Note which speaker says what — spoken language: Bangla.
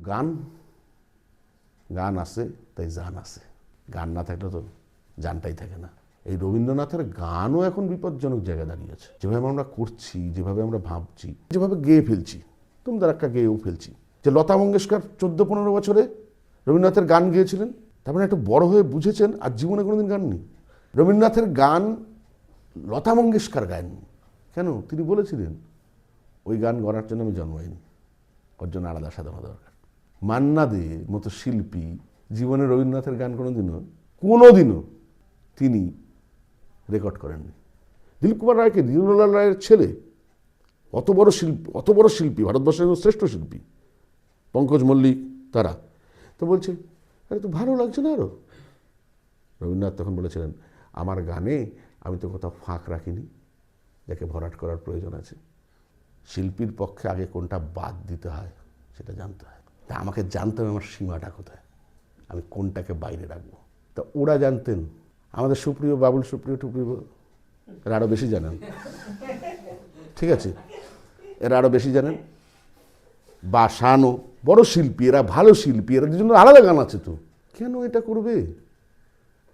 Speaker 1: গান গান আছে তাই জান আছে, গান না থাকলে তো জানটাই থাকে না। এই রবীন্দ্রনাথের গানও এখন বিপজ্জনক জায়গায় দাঁড়িয়েছে। যেভাবে আমরা করছি, যেভাবে আমরা ভাবছি, যেভাবে গেয়ে ফেলছি, তুমি তার একটা গেয়েও ফেলছি। যে লতা মঙ্গেশকর 14-15 বছরে রবীন্দ্রনাথের গান গেয়েছিলেন, তারপরে একটু বড় হয়ে বুঝেছেন আর জীবনে কোনোদিন গান নেই। রবীন্দ্রনাথের গান লতা মঙ্গেশকর গায়নি। কেন? তিনি বলেছিলেন ওই গান গড়ার জন্য আমি জন্মাইনি, ওর জন্য আলাদা সাধনা দরকার। মান্না দে মতো শিল্পী জীবনে রবীন্দ্রনাথের গান কোনোদিনও তিনি রেকর্ড করেননি। দিলীপ কুমার রায়কে, দীনদয়াল রায়ের ছেলে, অত বড় শিল্পী, ভারতবর্ষের শ্রেষ্ঠ শিল্পী, পঙ্কজ মল্লিক, তারা তো বলছে আরে তো ভালো লাগছে না আরো। রবীন্দ্রনাথ তখন বলেছিলেন আমার গানে আমি তো কোথাও ফাঁক রাখিনি যাকে ভরাট করার প্রয়োজন আছে। শিল্পীর পক্ষে আগে কোনটা বাদ দিতে হয় সেটা জানতে হয়। তা আমাকে জানতে হবে আমার সীমাটা কোথায়, আমি কোনটাকে বাইরে রাখবো। তা ওরা জানতেন। আমাদের সুপ্রিয় বাবুল সুপ্রিয় টুপ্রিয় এরা আরও বেশি জানেন, ঠিক আছে, এরা আরও বেশি জানেন। বা শানও বড় শিল্পী, এরা ভালো শিল্পী, এরা দুজন আলাদা গান আছে তো, কেন এটা করবে?